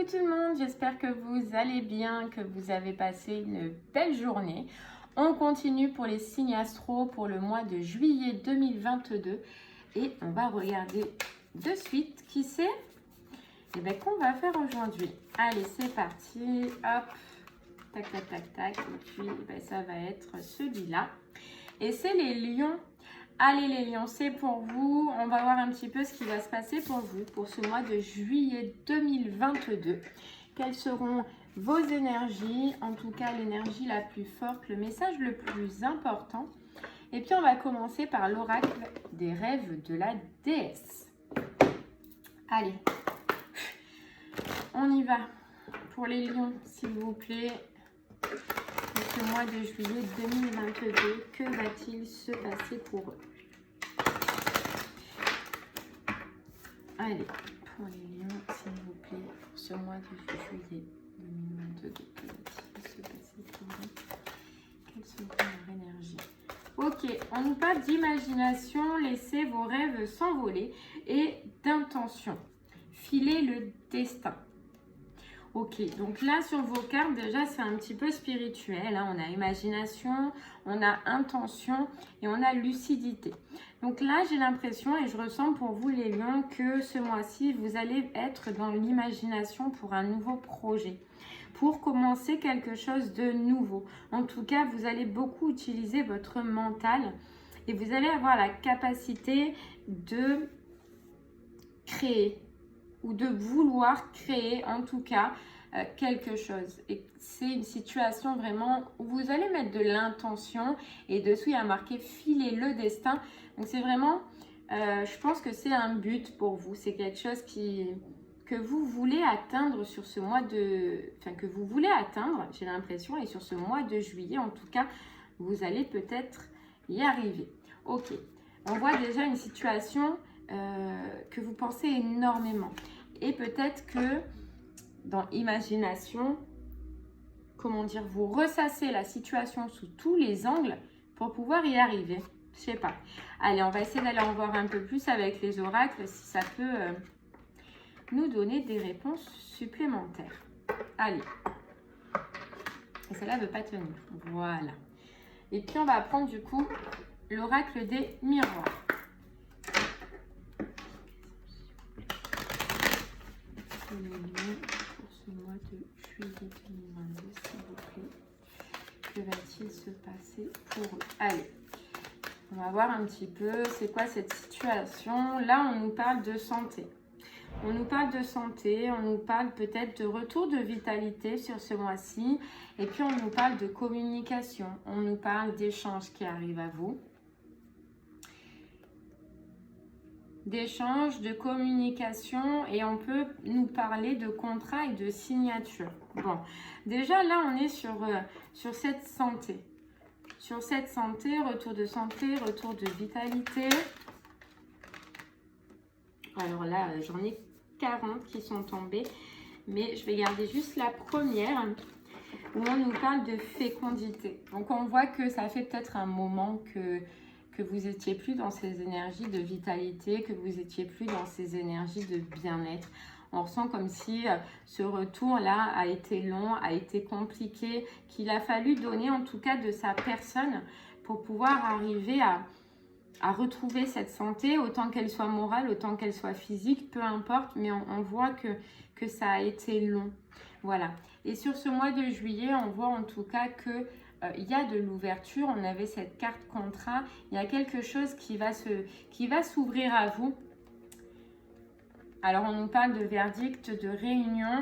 tout le monde, j'espère que vous allez bien, que vous avez passé une belle journée. On continue pour les signes astro pour le mois de juillet 2022 et on va regarder de suite qui c'est qu'on va faire aujourd'hui. Allez, c'est parti, hop, tac, tac, tac, tac, et puis ça va être celui-là. Et c'est les lions. Allez les lions, c'est pour vous. On va voir un petit peu ce qui va se passer pour vous pour ce mois de juillet 2022. Quelles seront vos énergies, en tout cas l'énergie la plus forte, le message le plus important. Et puis on va commencer par l'oracle des rêves de la déesse. Allez, on y va pour les lions, s'il vous plaît. Ce mois de juillet 2022, que va-t-il se passer pour eux? Allez, pour les lions, s'il vous plaît, pour ce mois de juillet 2022, que va-t-il se passer pour eux? Quelle sera leur énergie? Ok, on nous parle d'imagination, laissez vos rêves s'envoler et d'intention. Filez le destin. Ok, donc là sur vos cartes, déjà c'est un petit peu spirituel. Hein. On a imagination, on a intention et on a lucidité. Donc là j'ai l'impression et je ressens pour vous les lions que ce mois-ci vous allez être dans l'imagination pour un nouveau projet. Pour commencer quelque chose de nouveau. En tout cas, vous allez beaucoup utiliser votre mental et vous allez avoir la capacité de créer ou de vouloir créer en tout cas quelque chose. Et c'est une situation vraiment où vous allez mettre de l'intention et dessous il y a marqué filer le destin. Donc c'est vraiment, je pense que c'est un but pour vous. C'est quelque chose que vous voulez atteindre sur ce mois de... Enfin, que vous voulez atteindre, j'ai l'impression, et sur ce mois de juillet, en tout cas, vous allez peut-être y arriver. Ok, on voit déjà une situation que vous pensez énormément. Et peut-être que dans imagination, comment dire, vous ressassez la situation sous tous les angles pour pouvoir y arriver. Je sais pas. Allez, on va essayer d'aller en voir un peu plus avec les oracles, si ça peut nous donner des réponses supplémentaires. Allez. Et celle-là ne veut pas tenir. Voilà. Et puis, on va prendre du coup l'oracle des miroirs. Les lions pour ce mois de juillet 2022, s'il vous plaît. Que va-t-il se passer pour eux? Allez, on va voir un petit peu c'est quoi cette situation. Là, on nous parle de santé. On nous parle de santé, on nous parle peut-être de retour de vitalité sur ce mois-ci. Et puis, on nous parle de communication. On nous parle d'échanges qui arrivent à vous. D'échanges, de communication et on peut nous parler de contrat et de signature. Bon, déjà là on est sur cette santé. Sur cette santé, retour de santé, retour de vitalité. Alors là, j'en ai 40 qui sont tombées, mais je vais garder juste la première où on nous parle de fécondité. Donc on voit que ça fait peut-être un moment que vous étiez plus dans ces énergies de vitalité, que vous étiez plus dans ces énergies de bien-être. On ressent comme si ce retour-là a été long, a été compliqué, qu'il a fallu donner en tout cas de sa personne pour pouvoir arriver à retrouver cette santé, autant qu'elle soit morale, autant qu'elle soit physique, peu importe, mais on voit que ça a été long. Voilà. Et sur ce mois de juillet, on voit en tout cas que il y a de l'ouverture, on avait cette carte contrat, il y a quelque chose qui va s'ouvrir à vous. Alors on nous parle de verdict, de réunion,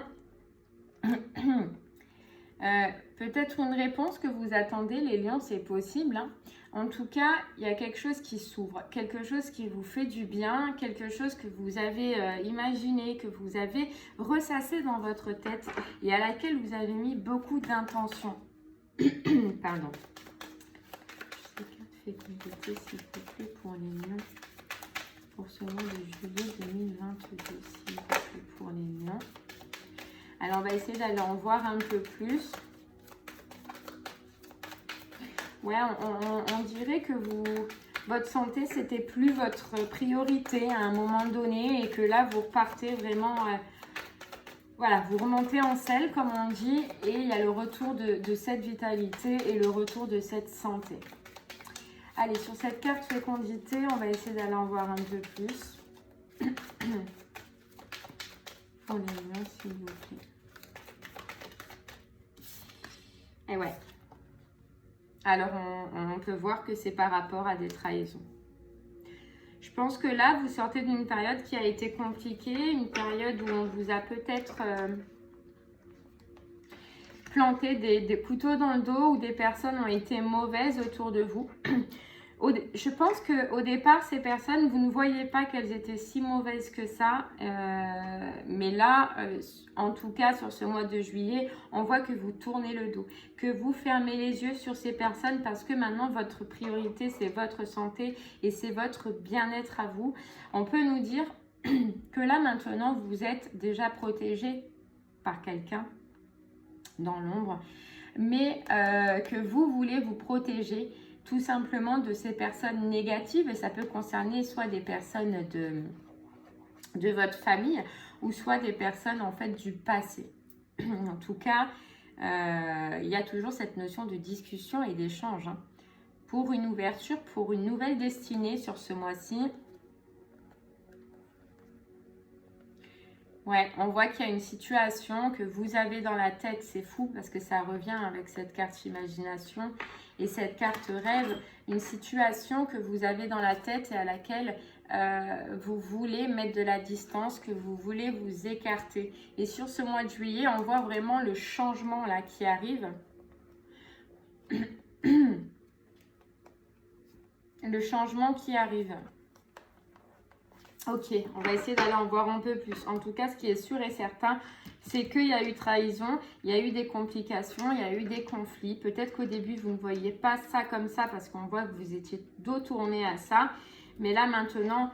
peut-être une réponse que vous attendez les lions, c'est possible. Hein. En tout cas, il y a quelque chose qui s'ouvre, quelque chose qui vous fait du bien, quelque chose que vous avez imaginé, que vous avez ressassé dans votre tête et à laquelle vous avez mis beaucoup d'intention. Pardon. Fécondité, s'il vous plaît, pour les lions. Pour ce mois de juillet 2022, s'il vous plaît, pour les lions. Alors, on va essayer d'aller en voir un peu plus. Ouais, on dirait que votre santé, c'était plus votre priorité à un moment donné et que là, vous repartez vraiment Voilà, vous remontez en selle, comme on dit, et il y a le retour de cette vitalité et le retour de cette santé. Allez, sur cette carte fécondité, on va essayer d'aller en voir un peu plus. Pour les liens, s'il vous plaît. Et ouais. Alors, on peut voir que c'est par rapport à des trahisons. Je pense que là, vous sortez d'une période qui a été compliquée, une période où on vous a peut-être planté des couteaux dans le dos, où des personnes ont été mauvaises autour de vous. Je pense qu'au départ, ces personnes, vous ne voyez pas qu'elles étaient si mauvaises que ça. Mais là, en tout cas, sur ce mois de juillet, on voit que vous tournez le dos, que vous fermez les yeux sur ces personnes parce que maintenant, votre priorité, c'est votre santé et c'est votre bien-être à vous. On peut nous dire que là, maintenant, vous êtes déjà protégé par quelqu'un dans l'ombre, mais que vous voulez vous protéger tout simplement de ces personnes négatives, et ça peut concerner soit des personnes de votre famille ou soit des personnes en fait du passé. En tout cas, il y a toujours cette notion de discussion et d'échange hein, pour une ouverture, pour une nouvelle destinée sur ce mois-ci. Ouais, on voit qu'il y a une situation que vous avez dans la tête, c'est fou parce que ça revient avec cette carte imagination et cette carte rêve, une situation que vous avez dans la tête et à laquelle vous voulez mettre de la distance, que vous voulez vous écarter. Et sur ce mois de juillet, on voit vraiment le changement là qui arrive. Le changement qui arrive. Ok, on va essayer d'aller en voir un peu plus. En tout cas, ce qui est sûr et certain, c'est qu'il y a eu trahison, il y a eu des complications, il y a eu des conflits. Peut-être qu'au début, vous ne voyez pas ça comme ça parce qu'on voit que vous étiez dos tourné à ça. Mais là, maintenant,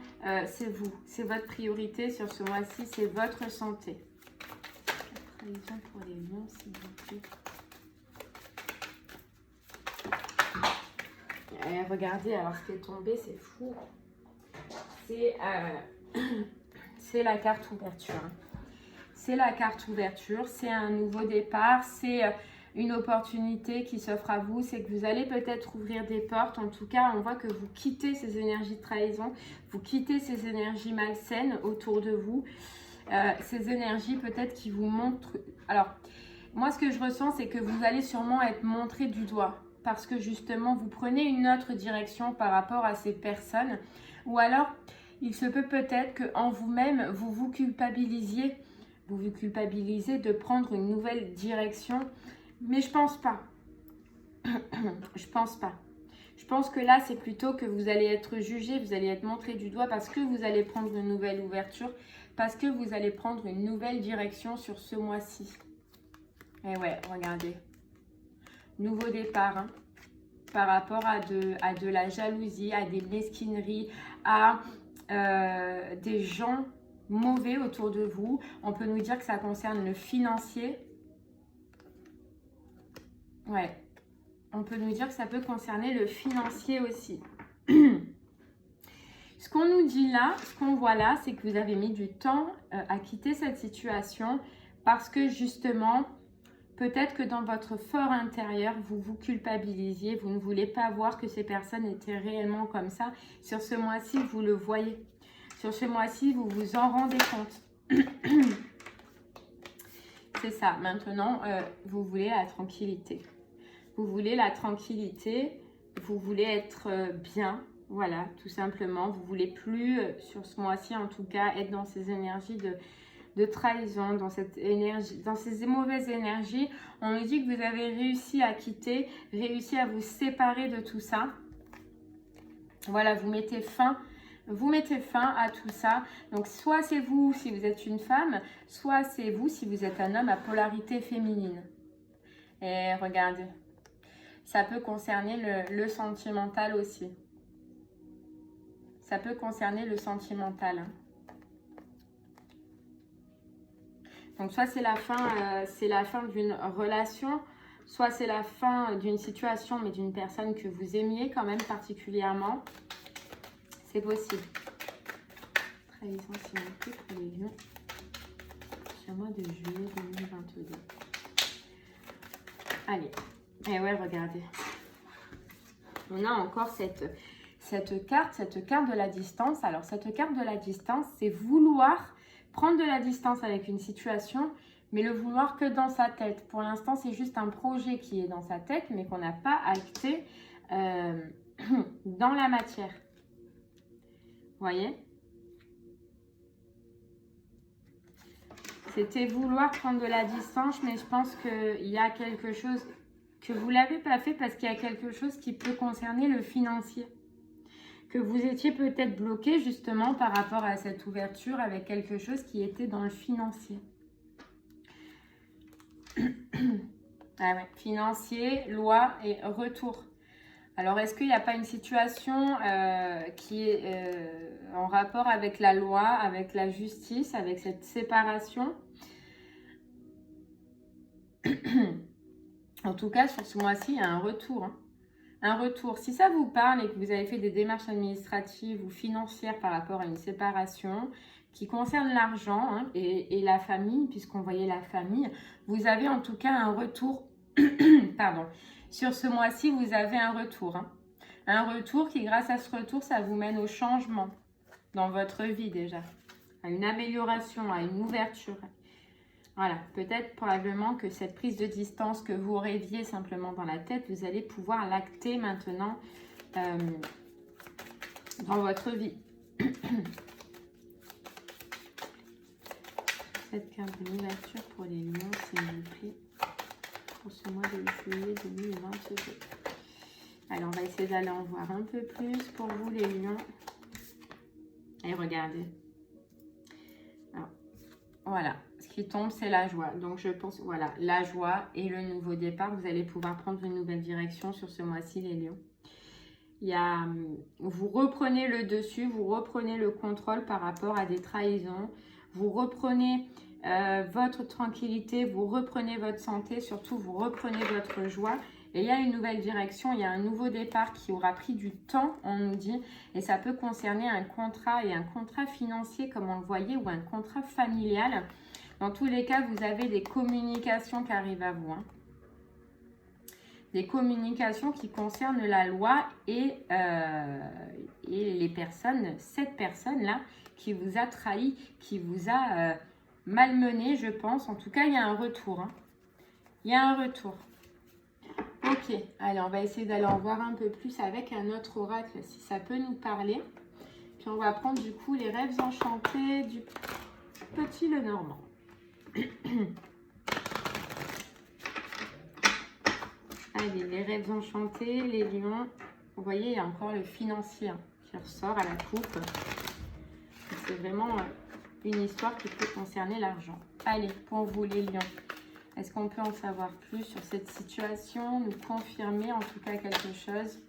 c'est vous. C'est votre priorité sur ce mois-ci, c'est votre santé. Trahison pour les lions, s'il vous plaît. Regardez, alors ce qui est tombé, c'est fou. C'est la carte ouverture. C'est la carte ouverture, c'est un nouveau départ, c'est une opportunité qui s'offre à vous, c'est que vous allez peut-être ouvrir des portes. En tout cas, on voit que vous quittez ces énergies de trahison, vous quittez ces énergies malsaines autour de vous, ces énergies peut-être qui vous montrent... Alors, moi ce que je ressens, c'est que vous allez sûrement être montré du doigt parce que justement, vous prenez une autre direction par rapport à ces personnes. Ou alors, il se peut peut-être qu'en vous-même, vous vous culpabilisez de prendre une nouvelle direction. Mais je pense pas. Je pense pas. Je pense que là, c'est plutôt que vous allez être jugé, vous allez être montré du doigt parce que vous allez prendre une nouvelle ouverture, parce que vous allez prendre une nouvelle direction sur ce mois-ci. Et ouais, regardez. Nouveau départ, hein. Par rapport à de la jalousie, à des mesquineries, à des gens mauvais autour de vous. On peut nous dire que ça concerne le financier. Ouais. On peut nous dire que ça peut concerner le financier aussi. Ce qu'on nous dit là, ce qu'on voit là, c'est que vous avez mis du temps à quitter cette situation parce que justement... Peut-être que dans votre fort intérieur, vous vous culpabilisiez, vous ne voulez pas voir que ces personnes étaient réellement comme ça. Sur ce mois-ci, vous le voyez. Sur ce mois-ci, vous vous en rendez compte. C'est ça. Maintenant, vous voulez la tranquillité. Vous voulez la tranquillité, vous voulez être bien. Voilà, tout simplement. Vous voulez plus, sur ce mois-ci en tout cas, être dans ces énergies de trahison, dans cette énergie, dans ces mauvaises énergies. On nous dit que vous avez réussi à quitter, réussi à vous séparer de tout ça. Voilà, vous mettez fin à tout ça. Donc, soit c'est vous si vous êtes une femme, soit c'est vous si vous êtes un homme à polarité féminine. Et regardez, ça peut concerner le sentimental aussi. Ça peut concerner le sentimental, hein. Donc, soit c'est la fin d'une relation, soit c'est la fin d'une situation, mais d'une personne que vous aimiez quand même particulièrement. C'est possible. Trahison, s'il vous plaît, pour les lions. ce mois de juillet 2022. Allez, et ouais, regardez. On a encore cette carte de la distance. Alors, cette carte de la distance, c'est vouloir prendre de la distance avec une situation, mais le vouloir que dans sa tête. Pour l'instant, c'est juste un projet qui est dans sa tête, mais qu'on n'a pas acté dans la matière. Vous voyez? C'était vouloir prendre de la distance, mais je pense qu'il y a quelque chose que vous ne l'avez pas fait parce qu'il y a quelque chose qui peut concerner le financier. Que vous étiez peut-être bloqué justement par rapport à cette ouverture avec quelque chose qui était dans le financier. Ah ouais, financier, loi et retour. Alors, est-ce qu'il n'y a pas une situation qui est en rapport avec la loi, avec la justice, avec cette séparation? En tout cas, sur ce mois-ci, il y a un retour. Hein. Un retour. Si ça vous parle et que vous avez fait des démarches administratives ou financières par rapport à une séparation qui concerne l'argent hein, et la famille, puisqu'on voyait la famille, vous avez en tout cas un retour. Pardon. Sur ce mois-ci, vous avez un retour. Hein. Un retour qui, grâce à ce retour, ça vous mène au changement dans votre vie déjà. À une amélioration, à une ouverture. Voilà, peut-être probablement que cette prise de distance que vous rêviez simplement dans la tête, vous allez pouvoir l'acter maintenant dans votre vie. Cette carte de l'ouverture pour les lions, s'il vous plaît, pour ce mois de juillet 2022. Alors, on va essayer d'aller en voir un peu plus pour vous, les lions. Et regardez. Alors, voilà. Ce qui tombe, c'est la joie. Donc, je pense, voilà, la joie et le nouveau départ. Vous allez pouvoir prendre une nouvelle direction sur ce mois-ci, les lions. Il y a, vous reprenez le dessus, vous reprenez le contrôle par rapport à des trahisons. Vous reprenez votre tranquillité, vous reprenez votre santé, surtout vous reprenez votre joie. Et il y a une nouvelle direction, il y a un nouveau départ qui aura pris du temps, on nous dit. Et ça peut concerner un contrat et un contrat financier, comme on le voyait, ou un contrat familial. Dans tous les cas, vous avez des communications qui arrivent à vous. Hein. Des communications qui concernent la loi et les personnes, cette personne-là qui vous a trahi, qui vous a malmené, je pense. En tout cas, il y a un retour. Hein. Il y a un retour. Ok, allez, on va essayer d'aller en voir un peu plus avec un autre oracle, si ça peut nous parler. Puis on va prendre du coup les rêves enchantés du petit Lenormand. Allez, les rêves enchantés, les lions. Vous voyez, il y a encore le financier hein, qui ressort à la coupe. C'est vraiment une histoire qui peut concerner l'argent. Allez, pour vous les lions, est-ce qu'on peut en savoir plus sur cette situation? Nous confirmer en tout cas quelque chose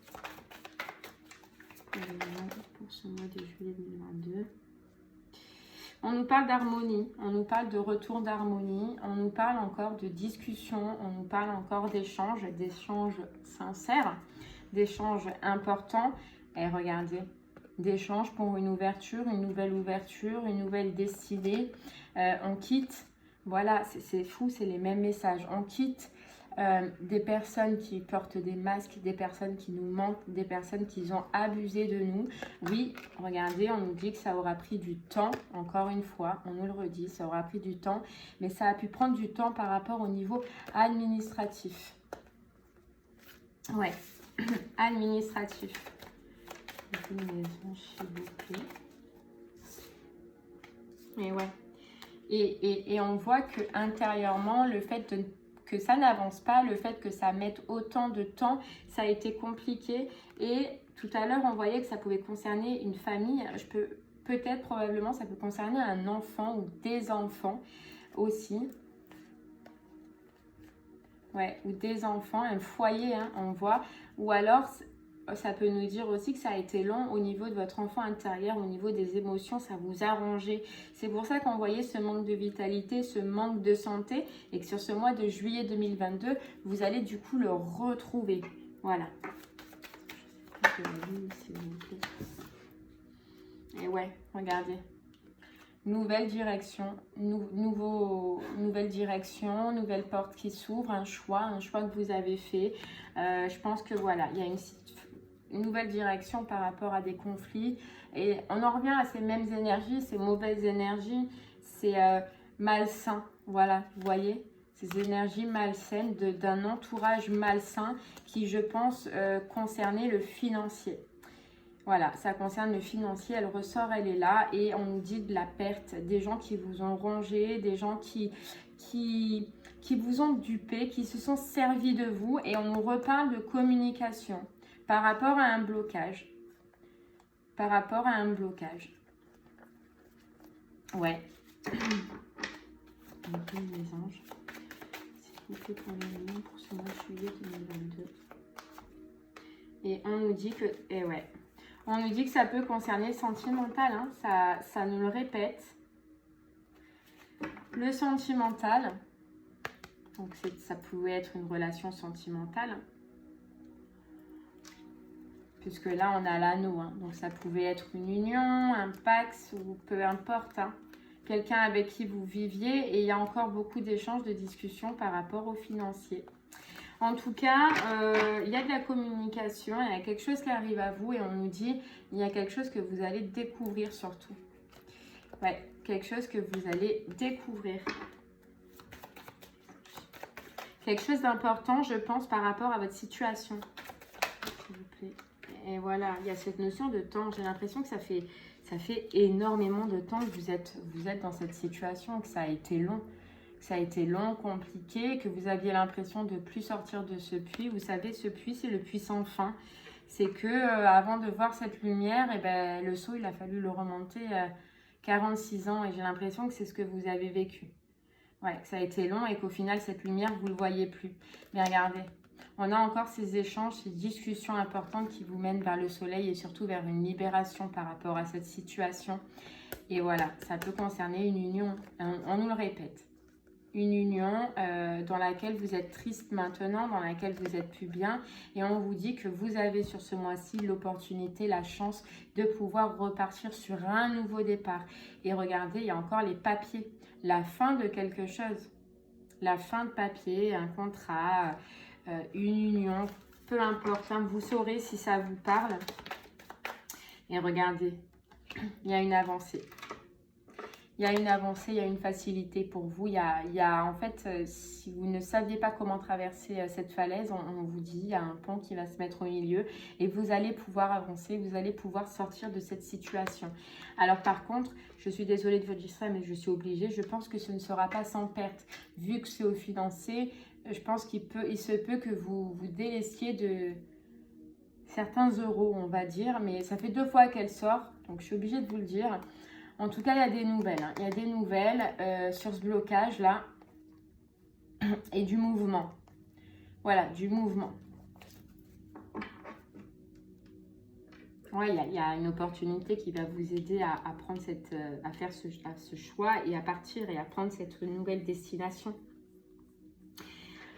pour ce mois de juillet 2022. On nous parle d'harmonie, on nous parle de retour d'harmonie, on nous parle encore de discussion, on nous parle encore d'échanges sincères, d'échanges importants. Et regardez, d'échanges pour une ouverture, une nouvelle destinée. On quitte, voilà, c'est fou, c'est les mêmes messages. On quitte des personnes qui portent des masques, des personnes qui nous mentent, des personnes qui ont abusé de nous. Oui, regardez, on nous dit que ça aura pris du temps, encore une fois, on nous le redit, ça aura pris du temps, mais ça a pu prendre du temps par rapport au niveau administratif. Ouais, administratif. Une maison, s'il vous plaît. Et ouais. Et on voit que intérieurement, le fait que ça n'avance pas, le fait que ça mette autant de temps, ça a été compliqué. Et tout à l'heure, on voyait que ça pouvait concerner une famille. Peut-être, probablement, ça peut concerner un enfant ou des enfants aussi. Ouais, ou des enfants, un foyer, hein, on voit. Ou alors, ça peut nous dire aussi que ça a été long au niveau de votre enfant intérieur, au niveau des émotions, ça vous a rongé. C'est pour ça qu'on voyait ce manque de vitalité, ce manque de santé, et que sur ce mois de juillet 2022, vous allez du coup le retrouver. Voilà. Et ouais, regardez. Nouvelle direction, nouvelle direction, nouvelle porte qui s'ouvre, un choix que vous avez fait. Je pense que voilà, il y a une nouvelle direction par rapport à des conflits. Et on en revient à ces mêmes énergies, ces mauvaises énergies, c'est malsain. Voilà, vous voyez, ces énergies malsaines d'un entourage malsain qui, je pense, concernait le financier. Voilà, ça concerne le financier, elle ressort, elle est là et on nous dit de la perte, des gens qui vous ont rongé, des gens qui vous ont dupé, qui se sont servis de vous et on nous reparle de communication par rapport à un blocage. Par rapport à un blocage. Ouais. Ok, les anges. S'il vous plaît pour les liens pour ce mois de juillet 2022. Et on nous dit que... Et ouais. On nous dit que ça peut concerner le sentimental, hein, ça nous le répète. Le sentimental, donc ça pouvait être une relation sentimentale, puisque là on a l'anneau, hein, donc ça pouvait être une union, un pax ou peu importe, hein, quelqu'un avec qui vous viviez et il y a encore beaucoup d'échanges, de discussions par rapport au financier. En tout cas, il y a de la communication, il y a quelque chose qui arrive à vous et on nous dit, il y a quelque chose que vous allez découvrir surtout. Ouais, quelque chose que vous allez découvrir. Quelque chose d'important, je pense, par rapport à votre situation. S'il vous plaît. Et voilà, il y a cette notion de temps. J'ai l'impression que ça fait énormément de temps que vous êtes dans cette situation, que ça a été long. Ça a été long, compliqué, que vous aviez l'impression de ne plus sortir de ce puits. Vous savez, ce puits, c'est le puits sans fin. C'est que avant de voir cette lumière, eh ben, le seau, il a fallu le remonter 46 ans. Et j'ai l'impression que c'est ce que vous avez vécu. Ouais, que ça a été long et qu'au final, cette lumière, vous ne le voyez plus. Mais regardez, on a encore ces échanges, ces discussions importantes qui vous mènent vers le soleil et surtout vers une libération par rapport à cette situation. Et voilà, ça peut concerner une union. On nous le répète. Une union dans laquelle vous êtes triste maintenant, dans laquelle vous n'êtes plus bien. Et on vous dit que vous avez sur ce mois-ci l'opportunité, la chance de pouvoir repartir sur un nouveau départ. Et regardez, il y a encore les papiers. La fin de quelque chose. La fin de papier, un contrat, une union, peu importe. Hein, vous saurez si ça vous parle. Et regardez, il y a une avancée. Il y a une avancée, il y a une facilité pour vous. Il y a en fait, si vous ne saviez pas comment traverser cette falaise, on vous dit, il y a un pont qui va se mettre au milieu et vous allez pouvoir avancer, vous allez pouvoir sortir de cette situation. Alors par contre, je suis désolée de vous dire ça, mais je suis obligée. Je pense que ce ne sera pas sans perte. Vu que c'est au financé, je pense il se peut que vous vous délaissiez de certains euros, on va dire. Mais ça fait 2 fois qu'elle sort, donc je suis obligée de vous le dire. En tout cas, il y a des nouvelles. Hein. Il y a des nouvelles sur ce blocage-là et du mouvement. Voilà, du mouvement. Ouais, il y a une opportunité qui va vous aider à prendre à faire ce choix et à partir et à prendre cette nouvelle destination.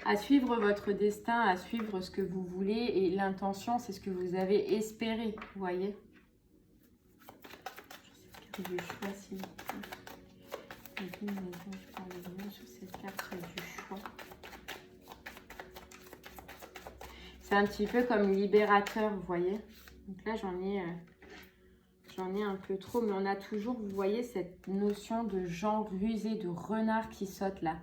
À suivre votre destin, à suivre ce que vous voulez et l'intention, c'est ce que vous avez espéré, vous voyez. Du choix, s'il vous plaît. Je parle de sur cette carte du choix. C'est un petit peu comme libérateur, vous voyez. Donc là, j'en ai un peu trop, mais on a toujours, vous voyez, cette notion de genre rusé, de renard qui saute là,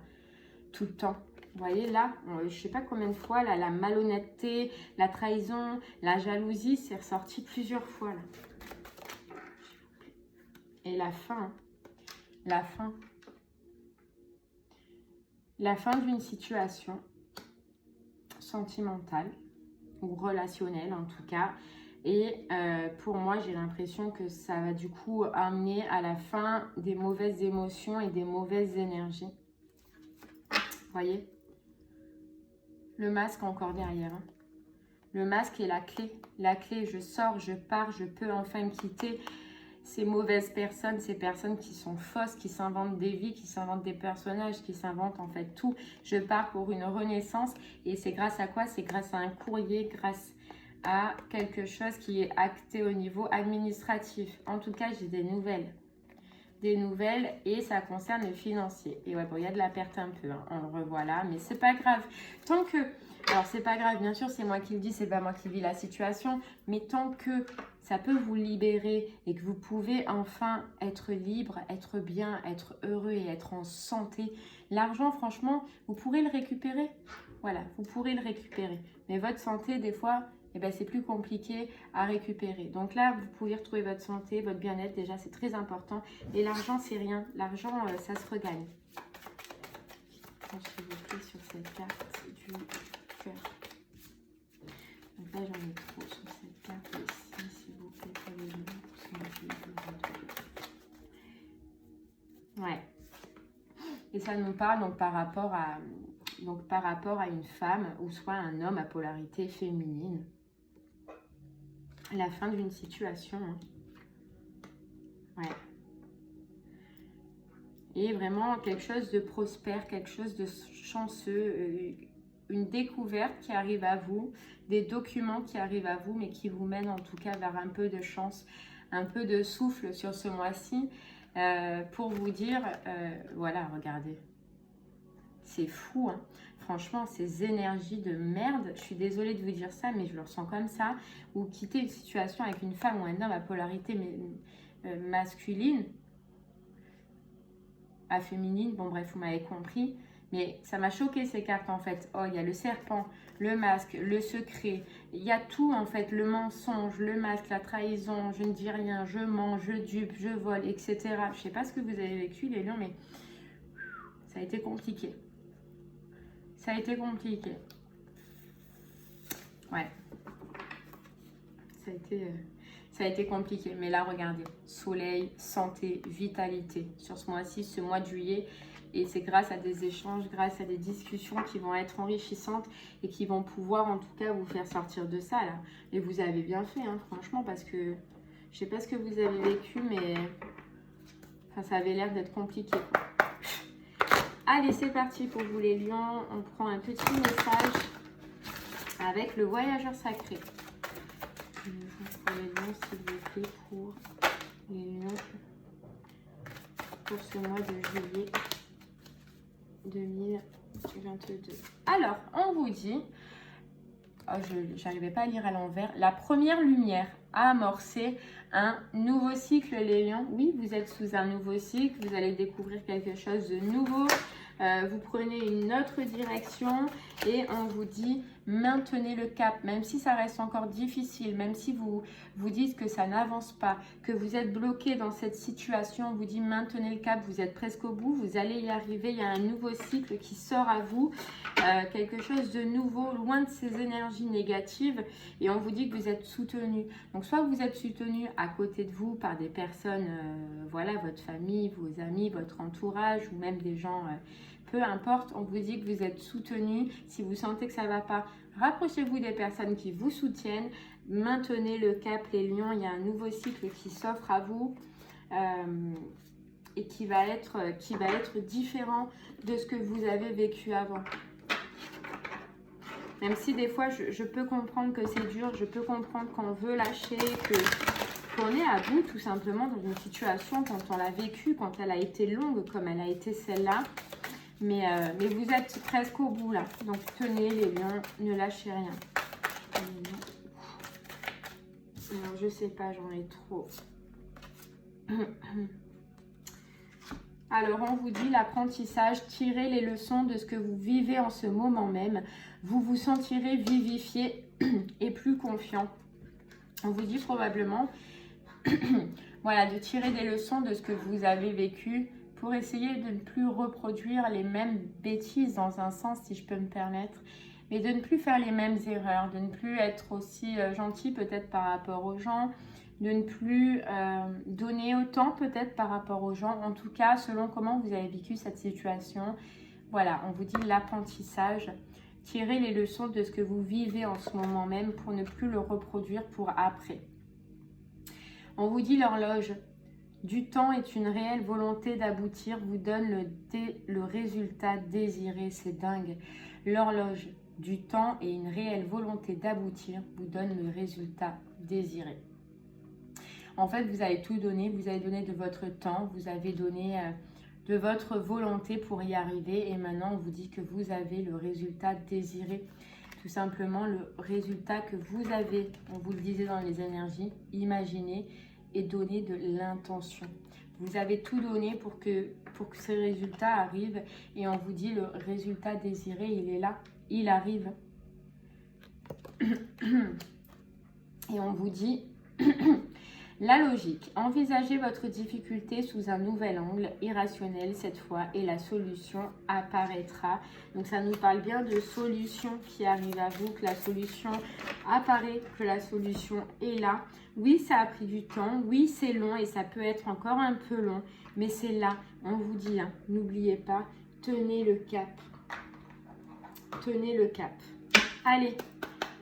tout le temps. Vous voyez là, je ne sais pas combien de fois, là, la malhonnêteté, la trahison, la jalousie, c'est ressorti plusieurs fois là. Et la fin, la fin d'une situation sentimentale ou relationnelle en tout cas. Et pour moi, j'ai l'impression que ça va du coup amener à la fin des mauvaises émotions et des mauvaises énergies. Vous voyez? Le masque encore derrière. Hein. Le masque est la clé. La clé, je sors, je pars, je peux enfin me quitter. Ces mauvaises personnes, ces personnes qui sont fausses, qui s'inventent des vies, qui s'inventent des personnages, qui s'inventent en fait tout. Je pars pour une renaissance et c'est grâce à quoi? C'est grâce à un courrier, grâce à quelque chose qui est acté au niveau administratif. En tout cas, j'ai des nouvelles des nouvelles et ça concerne le financier. Et ouais, bon, il y a de la perte un peu, hein, on le revoit là, mais c'est pas grave. Tant que, alors c'est pas grave, bien sûr, c'est moi qui le dis, c'est pas moi qui vis la situation, mais tant que ça peut vous libérer et que vous pouvez enfin être libre, être bien, être heureux et être en santé, l'argent, franchement, vous pourrez le récupérer. Voilà, vous pourrez le récupérer. Mais votre santé, des fois, eh ben, c'est plus compliqué à récupérer. Donc là, vous pouvez retrouver votre santé, votre bien-être. Déjà, c'est très important. Et l'argent, c'est rien. L'argent, ça se regagne. S'il vous plaît, sur cette carte du cœur. Donc là, j'en ai trop sur cette carte aussi, s'il vous plaît, pour les lions, pour se motiver, ouais. Et ça nous parle donc par rapport à une femme ou soit un homme à polarité féminine. La fin d'une situation. Hein. Ouais. Et vraiment quelque chose de prospère, quelque chose de chanceux, une découverte qui arrive à vous, des documents qui arrivent à vous, mais qui vous mènent en tout cas vers un peu de chance, un peu de souffle sur ce mois-ci, pour vous dire, voilà, regardez, c'est fou, hein. Franchement, ces énergies de merde, je suis désolée de vous dire ça, mais je le ressens comme ça, ou quitter une situation avec une femme ou un homme à polarité masculine, à féminine, bon bref, vous m'avez compris, mais ça m'a choqué ces cartes en fait. Oh, il y a le serpent, le masque, le secret, il y a tout en fait, le mensonge, le masque, la trahison, je ne dis rien, je mens, je dupe, je vole, etc. Je sais pas ce que vous avez vécu les lions, mais ça a été compliqué. Ça a été compliqué. Ouais. Ça a été compliqué. Mais là, regardez. Soleil, santé, vitalité. Sur ce mois-ci, ce mois de juillet. Et c'est grâce à des échanges, grâce à des discussions qui vont être enrichissantes et qui vont pouvoir, en tout cas, vous faire sortir de ça, là. Et vous avez bien fait, hein, franchement, parce que je sais pas ce que vous avez vécu, mais enfin, ça avait l'air d'être compliqué, quoi. Allez, c'est parti pour vous les lions. On prend un petit message avec le voyageur sacré. Pour les lions, s'il vous plaît, pour les lions pour ce mois de juillet 2022. Alors, on vous dit, oh, je n'arrivais pas à lire à l'envers, la première lumière a amorcé un nouveau cycle, les lions. Oui, vous êtes sous un nouveau cycle, vous allez découvrir quelque chose de nouveau. Vous prenez une autre direction et on vous dit maintenez le cap, même si ça reste encore difficile, même si vous vous dites que ça n'avance pas, que vous êtes bloqué dans cette situation, on vous dit maintenez le cap, vous êtes presque au bout, vous allez y arriver, il y a un nouveau cycle qui sort à vous, quelque chose de nouveau, loin de ces énergies négatives et on vous dit que vous êtes soutenu. Donc soit vous êtes soutenu à côté de vous par des personnes, voilà, votre famille, vos amis, votre entourage ou même des gens... peu importe, on vous dit que vous êtes soutenu. Si vous sentez que ça ne va pas, rapprochez-vous des personnes qui vous soutiennent. Maintenez le cap, les lions. Il y a un nouveau cycle qui s'offre à vous et qui va être différent de ce que vous avez vécu avant. Même si des fois, je peux comprendre que c'est dur, je peux comprendre qu'on veut lâcher, qu'on est à bout tout simplement dans une situation quand on l'a vécue, quand elle a été longue comme elle a été celle-là. Mais vous êtes presque au bout là. Donc tenez les lions, ne lâchez rien. Alors je sais pas, j'en ai trop. Alors on vous dit l'apprentissage, tirez les leçons de ce que vous vivez en ce moment même. Vous vous sentirez vivifié et plus confiant. On vous dit probablement voilà, de tirer des leçons de ce que vous avez vécu pour essayer de ne plus reproduire les mêmes bêtises dans un sens, si je peux me permettre, mais de ne plus faire les mêmes erreurs, de ne plus être aussi gentil peut-être par rapport aux gens, de ne plus donner autant peut-être par rapport aux gens, en tout cas selon comment vous avez vécu cette situation. Voilà, on vous dit l'apprentissage, tirez les leçons de ce que vous vivez en ce moment même pour ne plus le reproduire pour après. On vous dit l'horloge. Du temps est une réelle volonté d'aboutir, vous donne le résultat désiré, c'est dingue. L'horloge du temps et une réelle volonté d'aboutir vous donne le résultat désiré. En fait, vous avez tout donné, vous avez donné de votre temps, vous avez donné de votre volonté pour y arriver. Et maintenant, on vous dit que vous avez le résultat désiré. Tout simplement, le résultat que vous avez, on vous le disait dans les énergies, imaginez et donnez de l'intention. Vous avez tout donné pour que ces résultats arrivent. Et on vous dit le résultat désiré, il est là, il arrive. Et on vous dit la logique. Envisagez votre difficulté sous un nouvel angle, irrationnel cette fois, et la solution apparaîtra. Donc ça nous parle bien de solution qui arrive à vous, que la solution apparaît, que la solution est là. Oui, ça a pris du temps, oui, c'est long et ça peut être encore un peu long, mais c'est là, on vous dit, hein, n'oubliez pas, tenez le cap. Tenez le cap. Allez,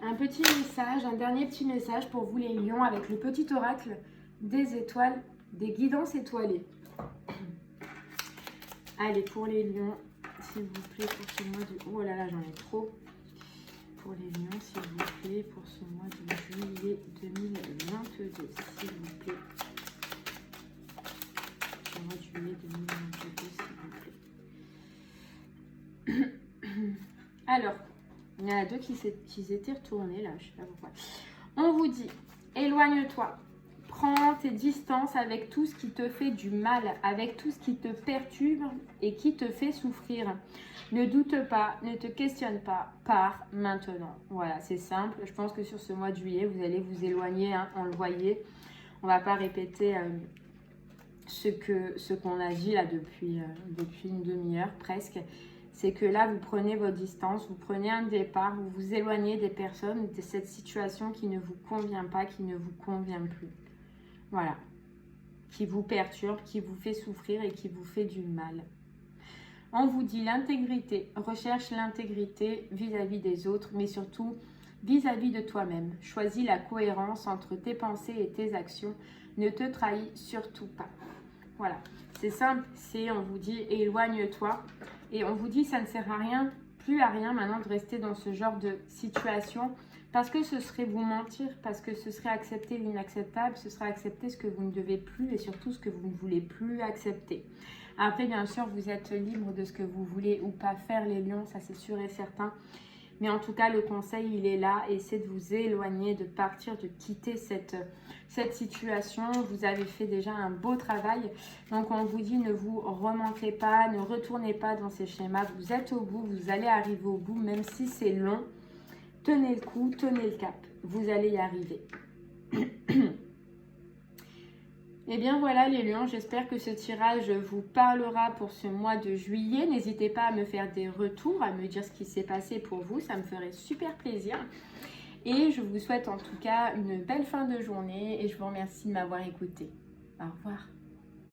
un petit message, un dernier petit message pour vous les lions avec le petit oracle des étoiles, des guidances étoilées. Allez, pour les lions, s'il vous plaît, pour ce mois de... Oh là là, j'en ai trop. Pour les lions, s'il vous plaît, pour ce mois de juillet 2022, s'il vous plaît. Pour le mois de juillet 2022, s'il vous plaît. Alors, il y en a deux qui s'étaient retournés là, je ne sais pas pourquoi. On vous dit, éloigne-toi. Prends tes distances avec tout ce qui te fait du mal, avec tout ce qui te perturbe et qui te fait souffrir. Ne doute pas, ne te questionne pas, pars maintenant. Voilà, c'est simple. Je pense que sur ce mois de juillet, vous allez vous éloigner, hein, on le voyait. On ne va pas répéter ce qu'on a dit là depuis une demi-heure presque. C'est que là, vous prenez votre distance, vous prenez un départ, vous vous éloignez des personnes, de cette situation qui ne vous convient pas, qui ne vous convient plus. Voilà. Qui vous perturbe, qui vous fait souffrir et qui vous fait du mal. On vous dit l'intégrité. Recherche l'intégrité vis-à-vis des autres, mais surtout vis-à-vis de toi-même. Choisis la cohérence entre tes pensées et tes actions. Ne te trahis surtout pas. Voilà. C'est simple, on vous dit éloigne-toi. Et on vous dit ça ne sert à rien, plus à rien maintenant de rester dans ce genre de situation. Parce que ce serait vous mentir, parce que ce serait accepter l'inacceptable, ce serait accepter ce que vous ne devez plus et surtout ce que vous ne voulez plus accepter. Après, bien sûr, vous êtes libre de ce que vous voulez ou pas faire les lions, ça c'est sûr et certain. Mais en tout cas, le conseil, il est là. Essayez de vous éloigner, de partir, de quitter cette situation. Vous avez fait déjà un beau travail. Donc, on vous dit, ne vous remontez pas, ne retournez pas dans ces schémas. Vous êtes au bout, vous allez arriver au bout, même si c'est long. Tenez le coup, tenez le cap. Vous allez y arriver. Et bien voilà les lions, j'espère que ce tirage vous parlera pour ce mois de juillet. N'hésitez pas à me faire des retours, à me dire ce qui s'est passé pour vous, ça me ferait super plaisir. Et je vous souhaite en tout cas une belle fin de journée et je vous remercie de m'avoir écouté. Au revoir.